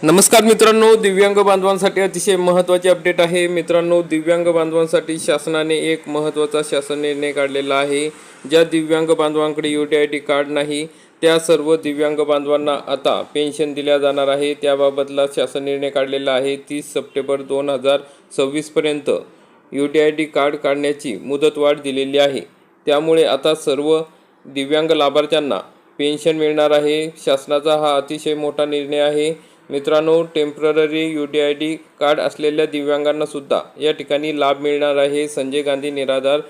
नमस्कार मित्रांनो, दिव्यांग बांधवांसाठी अतिशय महत्त्वाचे अपडेट आहे। मित्रांनो, दिव्यांग बांधवांसाठी शासनाने एक महत्त्वाचा शासन निर्णय काढलेला आहे। ज्या दिव्यांग बांधवांकडे UTID कार्ड नाही त्या सर्व दिव्यांग बांधवांना आता पेन्शन दिल्या जाणार आहे। त्याबाबतला शासन निर्णय काढलेला आहे। 30 सप्टेंबर 2026 पर्यंत UTID कार्ड काढण्याची मुदतवाढ दिलेली आहे। त्यामुळे आता सर्व दिव्यांग लाभार्थ्यांना पेन्शन मिळणार आहे। शासनाचा हा अतिशय मोठा निर्णय आहे। मित्रांनो, टेम्पररी UTID कार्ड असलेल्या दिव्यांगांना सुद्धा या ठिकाणी लाभ मिळणार आहे। संजय गांधी निराधार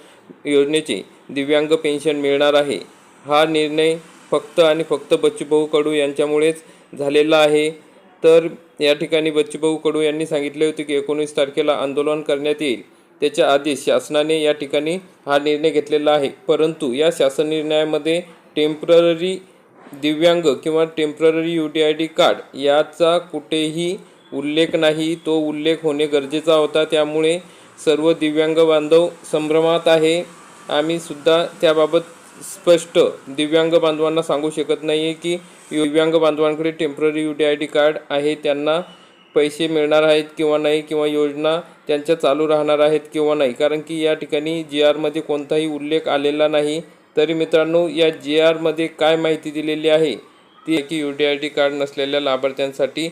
योजनेचे दिव्यांग पेन्शन मिळणार आहे। हा निर्णय फक्त आणि फक्त बच्चूभाऊ कडू यांच्यामुळेच झालेला आहे। तर या ठिकाणी बच्चूभाऊ कडू यांनी सांगितले होते की 19 तारखेला आंदोलन करण्यात येईल। त्याच्या आधी शासनाने या ठिकाणी हा निर्णय घेतलेला आहे। परंतु या शासन निर्णयामध्ये टेम्पररी दिव्यांग किंवा टेम्पररी UTID कार्ड याचा कुठेही उल्लेख नाही। तो उल्लेख होणे गरजेचा होता। त्यामुळे सर्व दिव्यांग बांधव संभ्रमात आहे। आम्ही सुद्धा त्याबाबत स्पष्ट दिव्यांग बांधवांना सांगू शकत नाही की दिव्यांग बांधवांकडे टेम्पररी UTID कार्ड आहे त्यांना पैसे मिळणार आहेत किंवा नाही, किंवा योजना त्यांच्या चालू राहणार आहेत किंवा नाही, कारण की या ठिकाणी GR मध्ये कोणताही उल्लेख आलेला नाही। तरी मित्रांनो, या GR मध्ये काय माहिती दिलेली आहे ती की UTID कार्ड नसलेल्या लाभार्थ्यांसाठी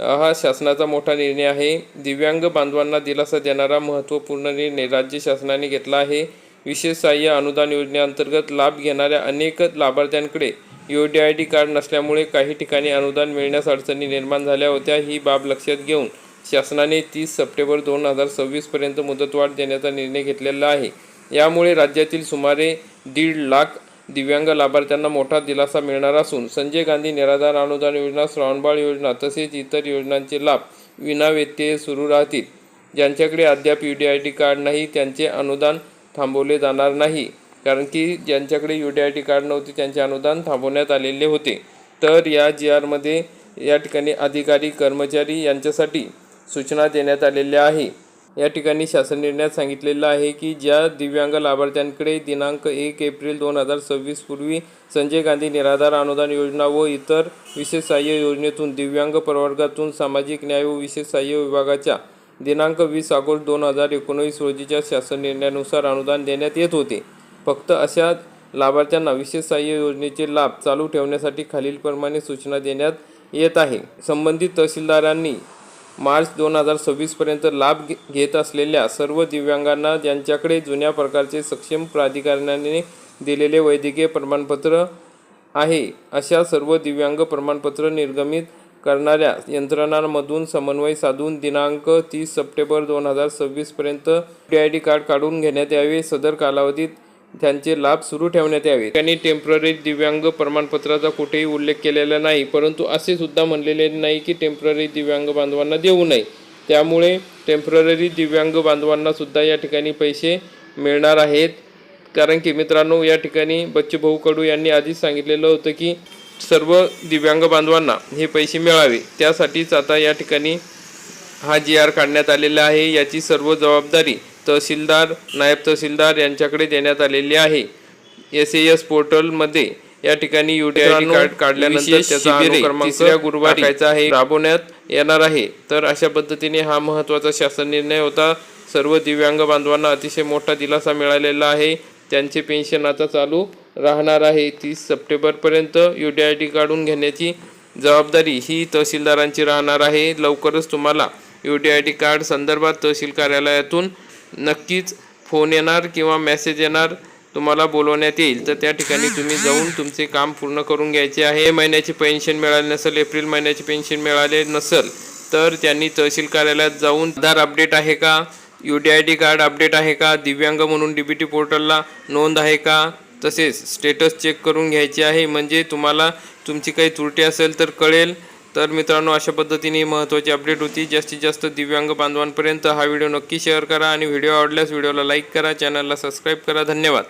हा शासनाचा मोठा निर्णय आहे। दिव्यांग बांधवांना दिलासा देणारा महत्त्वपूर्ण निर्णय राज्य शासनाने घेतला आहे। विशेष सहाय्य अनुदान योजनेअंतर्गत लाभ घेणाऱ्या अनेक लाभार्थ्यांकडे UTID कार्ड नसल्यामुळे काही ठिकाणी अनुदान मिळण्यास अडचणी निर्माण झाल्या होत्या। ही बाब लक्षात घेऊन शासनाने 30 सप्टेंबर 2026 पर्यंत मुदतवाढ देण्याचा निर्णय घेतलेला आहे। यामुळे राज्यातील सुमारे 1.5 लाख दिव्यांग लाभार्थ्यांना मोठा दिलासा मिळणार असून संजय गांधी निराधार अनुदान योजना, श्रावणबाळ योजना तसेच इतर योजनांचे लाभ विनाव्यत्यय सुरू राहतील। ज्यांच्याकडे अद्याप UTID कार्ड नाही त्यांचे अनुदान थांबवले जाणार नाही, कारण की ज्यांच्याकडे UTID कार्ड नव्हते त्यांचे अनुदान थांबवण्यात आलेले होते। तर या GR मध्ये या ठिकाणी अधिकारी कर्मचारी यांच्यासाठी सूचना देण्यात आलेल्या आहे। या ठिकाणी शासन निर्णयात सांगितलेलं आहे की ज्या दिव्यांग लाभार्थ्यांकडे दिनांक 1 एप्रिल 2026 पूर्वी संजय गांधी निराधार अनुदान योजना व इतर विशेष सहाय्य योजनेतून दिव्यांग प्रवर्गातून सामाजिक न्याय व विशेष सहाय्य विभागाच्या दिनांक 20 ऑगस्ट 2019 रोजीच्या शासन निर्णयानुसार अनुदान देण्यात येत होते। फक्त अशा लाभार्थ्यांना विशेष सहाय्य योजनेचे लाभ चालू ठेवण्यासाठी खालीलप्रमाणे सूचना देण्यात येत आहे। संबंधित तहसीलदारांनी मार्च 2026 पर्यंत लाभ घेत असलेल्या सर्व दिव्यांगांना ज्यांच्याकडे जुन्या प्रकारचे सक्षम प्राधिकरणाने दिलेले वैद्यकीय प्रमाणपत्र आहे अशा सर्व दिव्यांग प्रमाणपत्र निर्गमित करणाऱ्या यंत्रणांमधून समन्वय साधून दिनांक 30 सप्टेंबर 2026 पर्यंत UTID कार्ड काढून घेण्यात यावे। सदर कालावधीत त्यांचे लाभ सुरू ठेवण्यात यावे। त्यांनी टेम्पररी दिव्यांग प्रमाणपत्राचा कुठेही उल्लेख केलेला नाही, परंतु असे सुद्धा म्हणलेले नाही की टेम्पररी दिव्यांग बांधवांना देऊ नये। त्यामुळे टेम्पररी दिव्यांग बांधवांना सुद्धा या ठिकाणी पैसे मिळणार आहेत। कारण की मित्रांनो, या ठिकाणी बच्चूभाऊ कडू यांनी आधीच सांगितलेलं होतं की सर्व दिव्यांग बांधवांना हे पैसे मिळावे। त्यासाठीच आता या ठिकाणी हा GR काढण्यात आलेला आहे। याची सर्व जबाबदारी तहसीलदार, नायब तहसीलदार यांच्याकडे देण्यात आलेली आहे। SAS पोर्टलमध्ये या ठिकाणी UTID कार्ड काढल्यानंतर त्याचा अनुक्रमांक तिसऱ्या गुरुवारी राबवण्यात येणार आहे। तर अशा पद्धतीने हा महत्त्वाचा शासन निर्णय होता। सर्व दिव्यांग बांधवांना अतिशय मोठा दिलासा मिळालेला आहे। त्यांचे पेन्शन आता चालू राहणार आहे। 30 सप्टेंबरपर्यंत UTID काढून घेण्याची जबाबदारी ही तहसीलदारांची राहणार आहे। लवकरच तुम्हाला UTID कार्ड संदर्भात तहसील कार्यालयातून नक्कीच फोन येणार किंवा मेसेज येणार, तुम्हाला बोलवण्यात येईल। तर त्या ठिकाणी तुम्ही जाऊन तुमचे काम पूर्ण करून घ्यायचे आहे। मे महिन्याची पेन्शन मिळाली नसेल, एप्रिल महिन्याची पेन्शन मिळाले नसेल तर त्यांनी तहसील कार्यालयात जाऊन आधार अपडेट आहे का, UTID कार्ड अपडेट आहे का, दिव्यांग म्हणून DBT पोर्टलला नोंद आहे का, तसेच स्टेटस चेक करून घ्यायचे आहे। म्हणजे तुम्हाला तुमची काही त्रुटी असेल तर कळेल। तर मित्रांनो, अशा पद्धतीने महत्त्वाची अपडेट होती। जास्तीत जास्त दिव्यांग बांधवांपर्यंत हा व्हिडिओ नक्की शेअर करा आणि व्हिडिओ आवडल्यास व्हिडिओला लाईक करा, चॅनलला सबस्क्राईब करा। धन्यवाद।